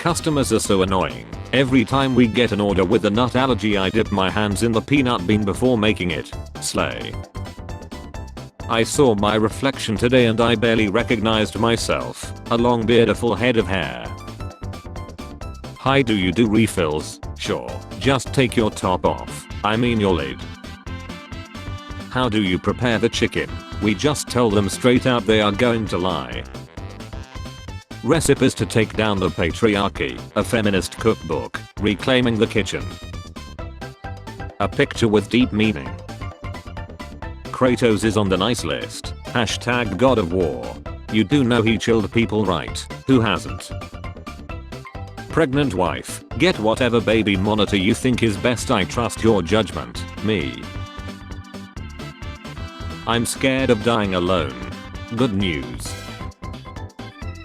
Customers are so annoying. Every time we get an order with a nut allergy I dip my hands in the peanut bean before making it. Slay. I saw my reflection today and I barely recognized myself. A long beard, a full head of hair. Hi, do you do refills? Sure. Just take your top off. I mean your lid. How do you prepare the chicken? We just tell them straight out they are going to lie. Recipes to take down the patriarchy. A feminist cookbook. Reclaiming the kitchen. A picture with deep meaning. Kratos is on the nice list. Hashtag God of War. You do know he chilled people, right? Who hasn't? Pregnant wife. Get whatever baby monitor you think is best. I trust your judgment. Me. I'm scared of dying alone. Good news.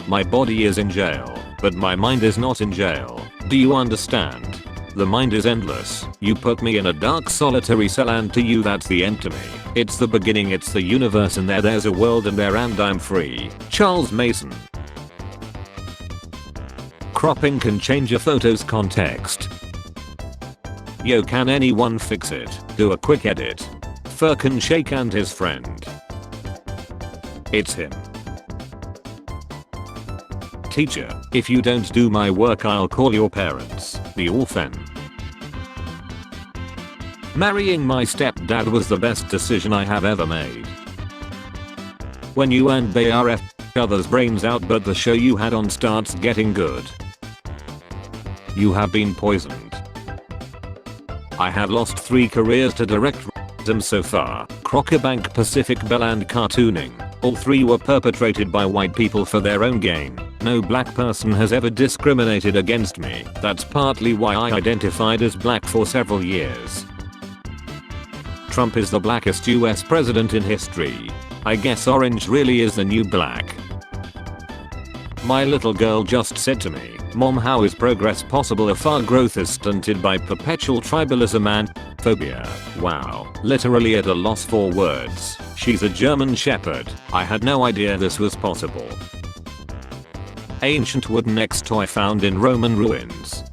My body is in jail, but my mind is not in jail. Do you understand? The mind is endless. You put me in a dark solitary cell and to you that's the end to me. It's the beginning, it's the universe, and there's a world in there and I'm free. Charles Mason. Cropping can change a photo's context. Yo, can anyone fix it? Do a quick edit. Furkan Shake and his friend. It's him. Teacher, if you don't do my work I'll call your parents. The orphan. Marrying my stepdad was the best decision I have ever made. When you and they are each other's brains out but the show you had on starts getting good. You have been poisoned. I have lost 3 careers to directism so far. Crockerbank, Pacific Bell and cartooning. All 3 were perpetrated by white people for their own gain. No black person has ever discriminated against me. That's partly why I identified as black for several years. Trump is the blackest US president in history. I guess orange really is the new black. My little girl just said to me, Mom, how is progress possible if our growth is stunted by perpetual tribalism and phobia? Wow, literally at a loss for words. She's a German Shepherd. I had no idea this was possible. Ancient wooden ex-toy found in Roman ruins.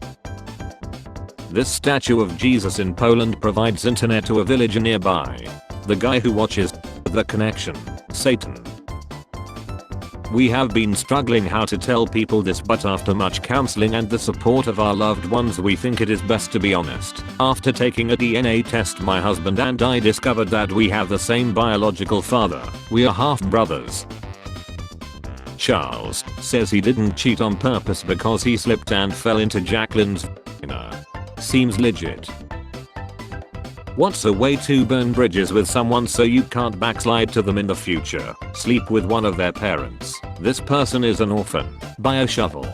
This statue of Jesus in Poland provides internet to a village nearby. The guy who watches The Connection. Satan. We have been struggling how to tell people this, but after much counseling and the support of our loved ones we think it is best to be honest. After taking a DNA test my husband and I discovered that we have the same biological father. We are half brothers. Charles says he didn't cheat on purpose because he slipped and fell into Jacqueline's vagina. Seems legit. What's a way to burn bridges with someone so you can't backslide to them in the future? Sleep with one of their parents. This person is an orphan. Buy a shovel.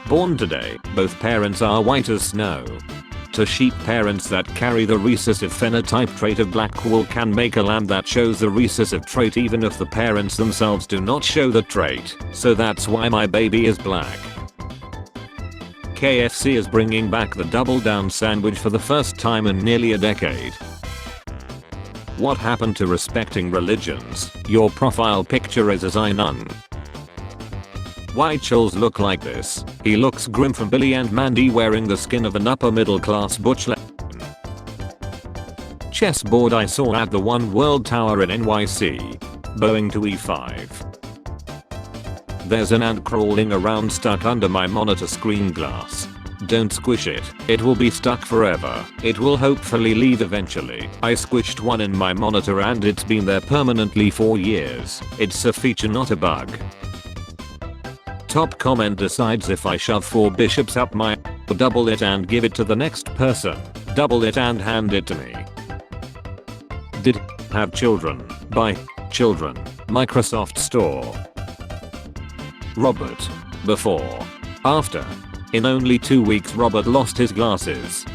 Born today, both parents are white as snow. To sheep, parents that carry the recessive phenotype trait of black wool can make a lamb that shows the recessive trait even if the parents themselves do not show the trait. So that's why my baby is black. KFC is bringing back the double down sandwich for the first time in nearly a decade. What happened to respecting religions? Your profile picture is as I none. Why Chills look like this? He looks grim from Billy and Mandy wearing the skin of an upper middle class butch lesbian. Chessboard I saw at the One World Tower in NYC. Boeing to E5. There's an ant crawling around stuck under my monitor screen glass. Don't squish it. It will be stuck forever. It will hopefully leave eventually. I squished one in my monitor and it's been there permanently for years. It's a feature, not a bug. Top comment decides if I shove 4 bishops up my or double it and give it to the next person. Double it and hand it to me. Did have children? Buy children. Microsoft Store. Robert. Before. After. In only 2 weeks Robert lost his glasses.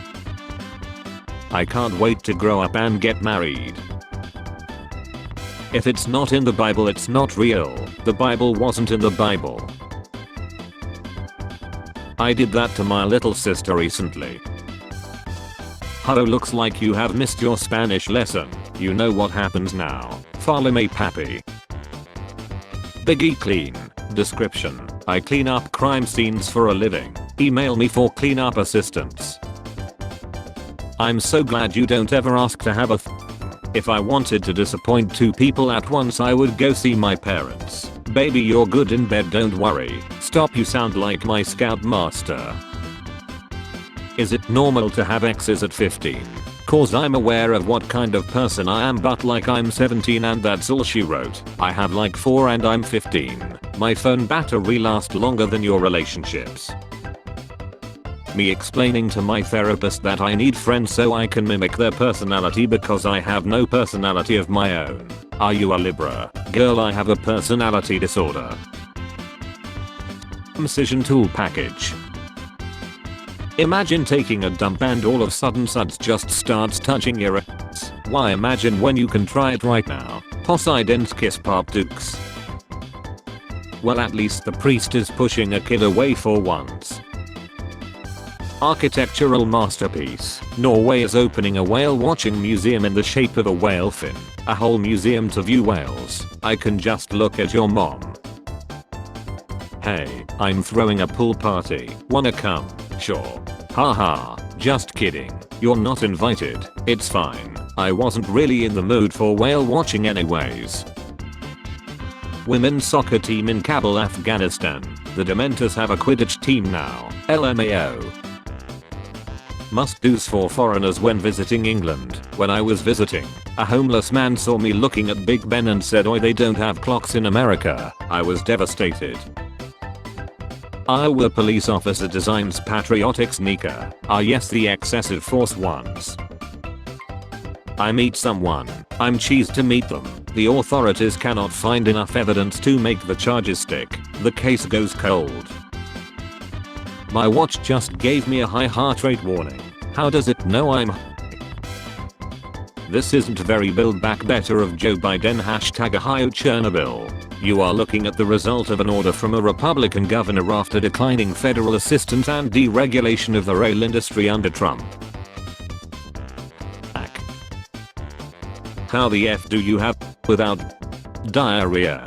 I can't wait to grow up and get married. If it's not in the Bible it's not real. The Bible wasn't in the Bible. I did that to my little sister recently. Hello, looks like you have missed your Spanish lesson. You know what happens now. Follow me, papi. Biggie clean. Description. I clean up crime scenes for a living. Email me for cleanup assistance. I'm so glad you don't ever ask to have a If I wanted to disappoint two people at once, I would go see my parents. Baby, you're good in bed, don't worry. Stop, you sound like my scoutmaster. Is it normal to have exes at 15? Cause I'm aware of what kind of person I am, but like I'm 17 and that's all she wrote. I have like 4 and I'm 15. My phone battery lasts longer than your relationships. Me explaining to my therapist that I need friends so I can mimic their personality because I have no personality of my own. Are you a Libra? Girl, I have a personality disorder. Incision tool package. Imagine taking a dump and all of a sudden suds just starts touching your ass. Why, imagine when you can try it right now. Poseidon's kiss pop dukes. Well, at least the priest is pushing a kid away for once. Architectural masterpiece. Norway is opening a whale watching museum in the shape of a whale fin. A whole museum to view whales. I can just look at your mom. Hey, I'm throwing a pool party. Wanna come? Sure. Haha, just kidding. You're not invited. It's fine. I wasn't really in the mood for whale watching anyways. Women's soccer team in Kabul, Afghanistan. The Dementors have a Quidditch team now. LMAO. Must-dos for foreigners when visiting England. When I was visiting, a homeless man saw me looking at Big Ben and said, "Oi, they don't have clocks in America." I was devastated. Iowa police officer designs patriotic sneaker. Ah yes, the excessive force ones. I meet someone. I'm cheesed to meet them. The authorities cannot find enough evidence to make the charges stick. The case goes cold. My watch just gave me a high heart rate warning. How does it know I'm high? This isn't very Build Back Better of Joe Biden. #Ohio Chernobyl. You are looking at the result of an order from a Republican governor after declining federal assistance and deregulation of the rail industry under Trump. How the F do you have without diarrhea?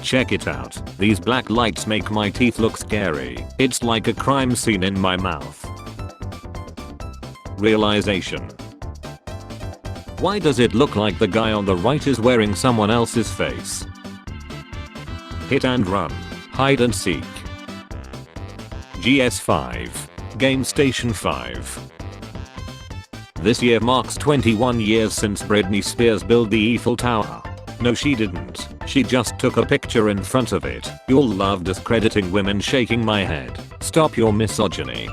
Check it out. These black lights make my teeth look scary. It's like a crime scene in my mouth. Realization. Why does it look like the guy on the right is wearing someone else's face? Hit and run. Hide and seek. GS5. Game Station 5. This year marks 21 years since Britney Spears built the Eiffel Tower. No, she didn't. She just took a picture in front of it. You'll love discrediting women. Shaking my head. Stop your misogyny.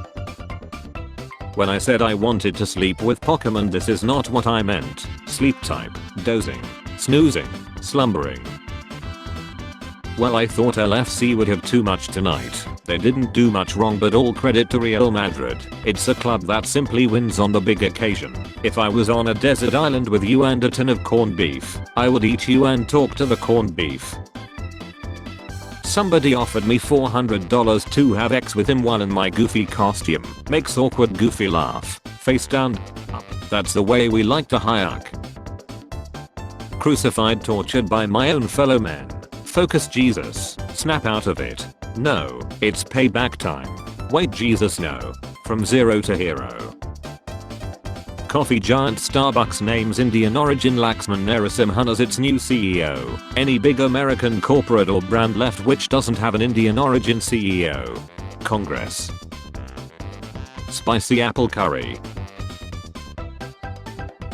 When I said I wanted to sleep with Pokemon, this is not what I meant. Sleep type, dozing, snoozing, slumbering. Well, I thought LFC would have too much tonight. They didn't do much wrong, but all credit to Real Madrid. It's a club that simply wins on the big occasion. If I was on a desert island with you and a tin of corned beef, I would eat you and talk to the corned beef. Somebody offered me $400 to have sex with him while in my goofy costume. Makes awkward goofy laugh. Face down, up. That's the way we like to hike. Crucified, tortured by my own fellow men. Focus, Jesus. Snap out of it. No, it's payback time. Wait, Jesus, no. From zero to hero. Coffee giant Starbucks names Indian origin Laxman Narasimhan as its new CEO. Any big American corporate or brand left which doesn't have an Indian origin CEO? Congress. Spicy apple curry.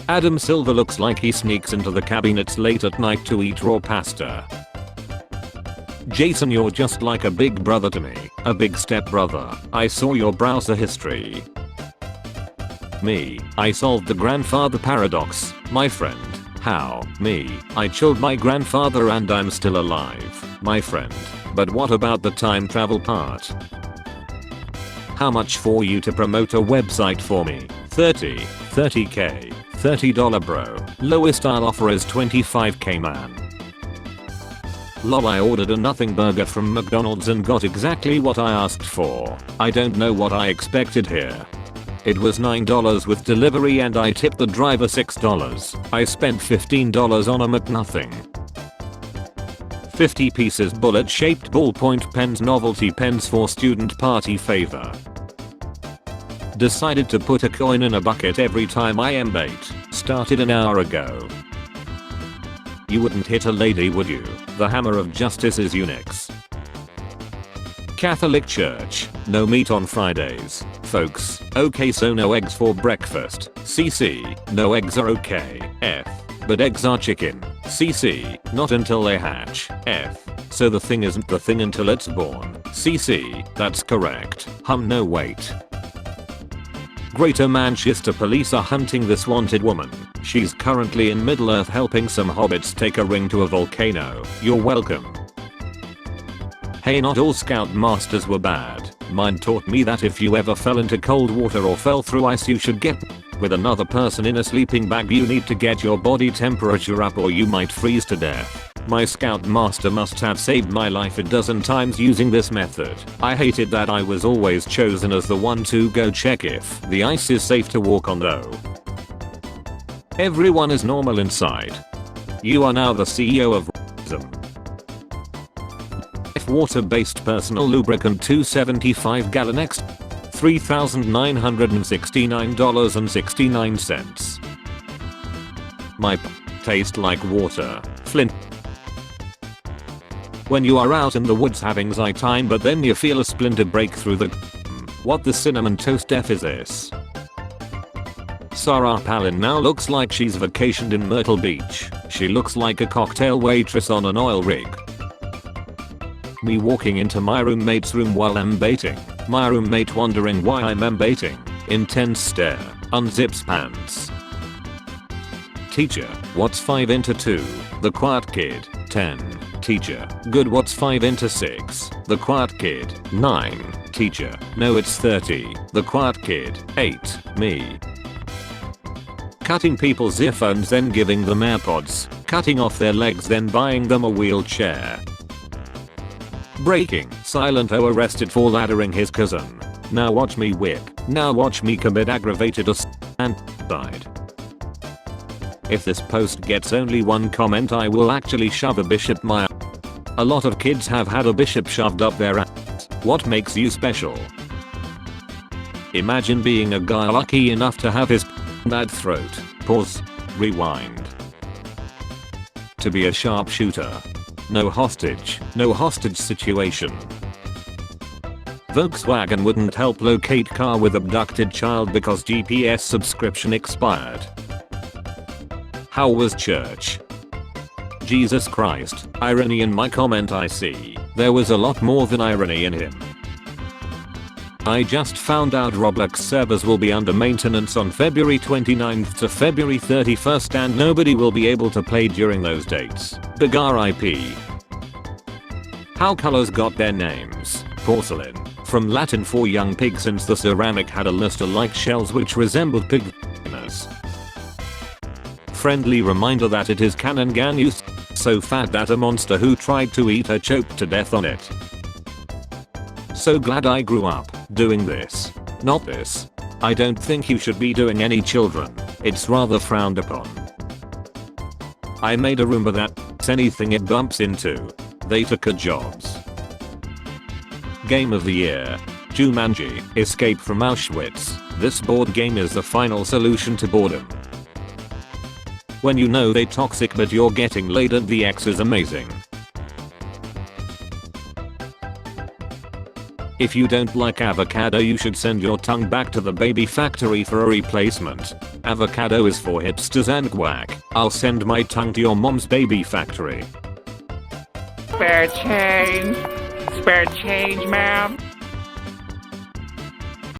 Adam Silver looks like he sneaks into the cabinets late at night to eat raw pasta. Jason, you're just like a big brother to me. A big step brother. I saw your browser history. Me. I solved the grandfather paradox, my friend. How? Me. I killed my grandfather and I'm still alive, my friend. But what about the time travel part? How much for you to promote a website for me? 30k. $30 bro. Lowest I'll offer is 25k man. Lol, I ordered a nothing burger from McDonald's and got exactly what I asked for. I don't know what I expected here. It was $9 with delivery and I tipped the driver $6. I spent $15 on a McNothing. 50 pieces bullet-shaped ballpoint pens, novelty pens for student party favor. Decided to put a coin in a bucket every time I embait. Started an hour ago. You wouldn't hit a lady, would you? The hammer of justice is Unix. Catholic Church. No meat on Fridays, folks. Okay, so no eggs for breakfast. CC. No eggs are okay. F. But eggs are chicken. CC. Not until they hatch. F. So the thing isn't the thing until it's born. CC. That's correct. No wait. Greater Manchester police are hunting this wanted woman. She's currently in Middle-earth helping some hobbits take a ring to a volcano. You're welcome. Hey, not all scoutmasters were bad. Mine taught me that if you ever fell into cold water or fell through ice, you should get with another person in a sleeping bag. You need to get your body temperature up or you might freeze to death. My scoutmaster must have saved my life a dozen times using this method. I hated that I was always chosen as the one to go check if the ice is safe to walk on though. Everyone is normal inside. You are now the CEO of racism. Water-based personal lubricant 275 gallon X $3,969.69. My taste like water. Flint. When you are out in the woods having zai time but then you feel a splinter break through the what the cinnamon toast F is this? Sarah Palin now looks like she's vacationed in Myrtle Beach. She looks like a cocktail waitress on an oil rig. Me walking into my roommate's room while embaiting. My roommate wondering why I'm embaiting. Intense stare. Unzips pants. Teacher, what's 5 into 2? The quiet kid. 10. Teacher, good, what's 5 into 6? The quiet kid. 9. Teacher, no, it's 30. The quiet kid. 8. Me. Cutting people's earphones then giving them AirPods. Cutting off their legs then buying them a wheelchair. Breaking. Silent O arrested for laddering his cousin. Now watch me whip. Now watch me commit aggravated assault and died. If this post gets only one comment, I will actually shove a bishop my. A lot of kids have had a bishop shoved up their ass. What makes you special? Imagine being a guy lucky enough to have his bad throat. Pause. Rewind. To be a sharpshooter. No hostage situation. Volkswagen wouldn't help locate car with abducted child because GPS subscription expired. How was church? Jesus Christ, irony in my comment I see. There was a lot more than irony in him. I just found out Roblox servers will be under maintenance on February 29th to February 31st and nobody will be able to play during those dates. Big RIP. How colors got their names. Porcelain. From Latin for young pig, since the ceramic had a luster-like shells which resembled pig penis. Friendly reminder that it is canon Ganyu so fat that a monster who tried to eat her choked to death on it. So glad I grew up doing this. Not this. I don't think you should be doing any children. It's rather frowned upon. I made a Roomba that's anything it bumps into. They took her jobs. Game of the year. Jumanji, Escape from Auschwitz. This board game is the final solution to boredom. When you know they toxic but you're getting laid and the X is amazing. If you don't like avocado, you should send your tongue back to the baby factory for a replacement. Avocado is for hipsters and quack. I'll send my tongue to your mom's baby factory. Spare change. Spare change, ma'am.